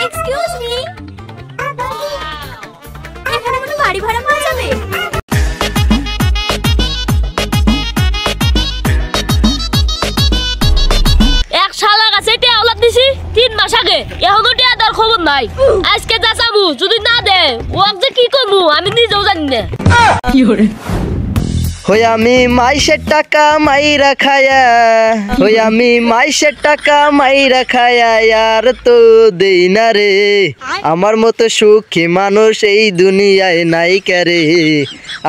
Excuse me, এখানে কোনো গাড়ি ভাড়া পাওয়া যাবে? এক শালা কাছে টিয়া ওলাদ দিছি 3 মাস আগে, এখনো টিয়া তার খবর নাই। আজকে যা চাবো যদি না দে ও যে কি করবো আমি নিজেও জানি না। কি হরে হই আমি মাইশের টাকা মাইরা খায়া, হই আমি মাইশের টাকা মাইরা খায়া, আর তো দেই না রে। আমার মতো সুখী মানুষ এই দুনিয়ায় নাই কারে,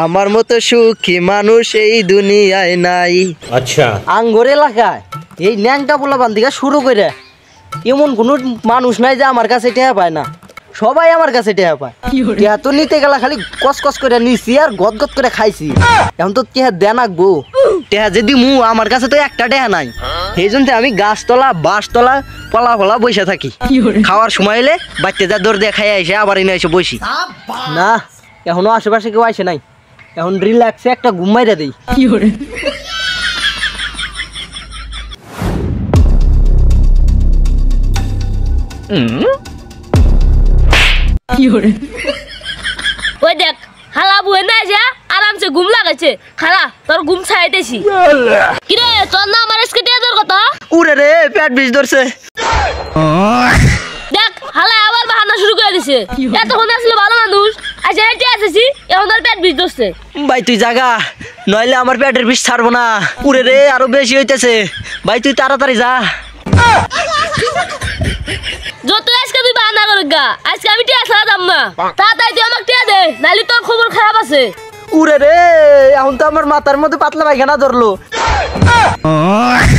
আমার মতো সুখী মানুষ এই দুনিয়ায় নাই। আচ্ছা, আঙ্গর এলাকায় এই ন্যাংটা পোলা বান্ধিকা শুরু করে এমন কোনো মানুষ নাই যে আমার কাছে টেহা পায় না। সবাই আমার কাছে টেহা পায়। টেহা তো নিতে গেলা খালি কস করে নিছি আর গদ করে খাইছি। এখন তো টেহা দেন আঁকবো, টেহা যদি মু আমার কাছে তো একটা টেহা নাই। সেই জন্য আমি গাছতলা বাঁশতলা পলা পলা বসে থাকি। খাওয়ার সময় এলে বাচ্চা যা দৌড় দিয়ে খাই এসে আবার এনে এসে বসি। না, এখনো আশেপাশে কেউ আসে নাই। এখন রিল্যাক্সে একটা ঘুম মাইরা দেই। ওই দেখ হালা বুয়ে না যা আরামসে ঘুম লাগাইছে। খালা তোর ঘুম ছাইতেছি। কিরে তোর না আমার আজকে টিয়া দর কথা? উরে রে পেট বিষ ধরছে। দেখ হালা আবার বাহানা শুরু করে দিছে। এতক্ষণ আসলে ভালো মানুষ, আচ্ছা হেঁটে আসেছি এখন তোর পেট বিষ ধরছে। ভাই তুই জাগা, নইলে আমার পেটের বিষ ছাড়বো না। উরে রে আরো বেশি হইতেছে। ভাই তুই তাড়াতাড়ি যা। যত আজকে তুই বাহানা করিস গা, আজকে আমি টিয়া ছাড়া যাম না। তাড়াতাড়ি তুই আমাকে টিয়া দে, নাহলে তোর খবর খারাপ আছে। উরে রে এখন তো আমার মাথার মধ্যে পাতলা পায়খানা ধরলো।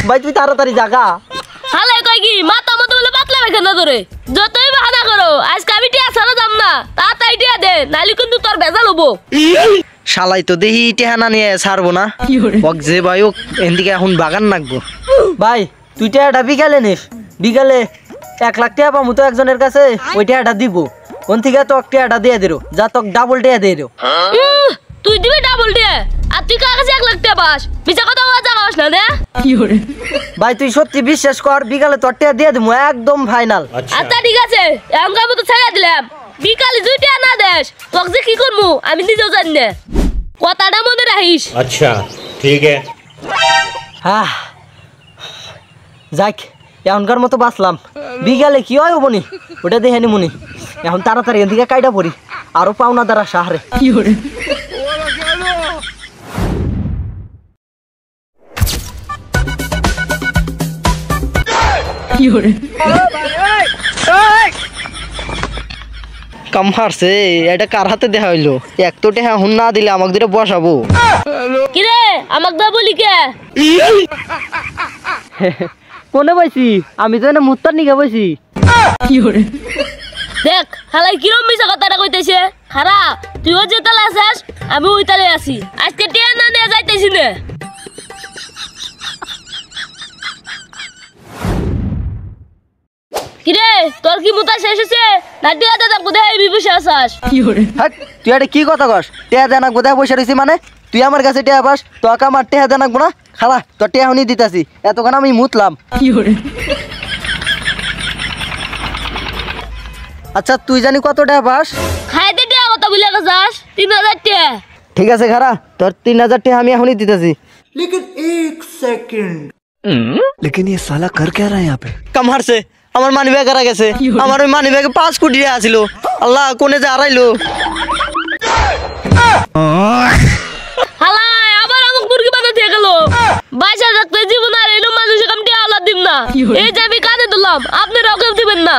ভাই তুই তাড়াতাড়ি জাগা। হালে কয় কি মাথা মতো বলে পাতলা পায়খানা ধরে। যতই বাহানা করো আজকে আমি টিয়া ছাড়া যাম না। তাড়াতাড়ি টিয়া দে, নাহলে কিন্তু তোর ভেজাল হবো। শালাই তো দেখি টেহানা নিয়ে ছাড়বো না। ওক যে ভাই ওক এদিকে এখন বাগান নাকবো। ভাই তুই টেহাটা বিকালে নিস, বিকালে 1 লাখ টাকা পাবো তো একজনের কাছে, ওই টেহাটা দিব। কোন থেকে তোক টেহাটা দিয়ে দিল, যা তোক ডাবল টেহা দিয়ে দিল। তুই দিবি ডাবল টিয়া আর তুই কার কাছে 1 লাখ টাকা পাস? মিছা কথা বলা যাস না রে। ভাই তুই সত্যি বিশ্বাস কর, বিকালে তোর টেহা দিয়ে দিব একদম ফাইনাল। আচ্ছা ঠিক আছে, এমনকার মতো ছেড়ে দিলাম। বিকালে 2 টাকা না দেস তোকে যে কি করবো আমি নিজেও জানি না। কথাটা মনে রাখিস। अच्छा ठीक है। হ্যাঁ যাক এখনকার মতো বাঁচলাম। বিকালে কি হয় বনি ওটা দেখে নি মনি। এখন তাড়াতাড়ি এদিকে কাইটা পড়ি, আরো পাওনা দ্বারা সাহারে। কামহারছে এটা কার হাতে দেখা হইলো? এক তো টেহা হুন না দিলে আমাকে দিলে বসাবো। কিরে আমাকে দা বলি কে? কোনে বইছি? আমি তো এনে মুত্তার নিকে বইছি। দেখ হালাই কিরম মিছা কথাটা কইতেছে। খারাপ তুইও যে তালে আছিস আমি ওই তালে আছি। আজকে টিয়া না নিয়ে যাইতেছি না। কিরে তোর কি মুতা শেষ হয়েছে না টিয়া দাদা কোথায় বিবসে আছিস? হ্যাঁ তুই এটা কি কথা কস? টেহা দেনা কোথায় বসে রয়েছি মানে? তুই আমার কাছে টেহা পাস, তোকে আমার টেহা দেনাকবো না? খালা তোর টেহা হুনি দিতাছি, এতক্ষণ আমি মুতলাম। আচ্ছা তুই জানি কত টেহা পাস? খাইতে টিয়া কথা বলে যাস 3000 টিয়া। ঠিক আছে খারা তোর 3000 টেহা আমি এখনই দিতেছি। लेकिन ये साला कर क्या रहा है यहाँ पे? কামহারছে আমার মানি ব্যাগ হারা গেছে। আমার ওই মানি ব্যাগে 5 কোটি টাকা ছিল। আল্লাহ কোনে যে হারাইলো। হালাই আবার আমাকে মুরগি বানাতে গেল। বাসা থাকতে জীবন আর এরকম মানুষের কাম টিয়া আলাদ দিম না। এই যে আমি কানে দিলাম আপনারাও কেউ দিবেন না।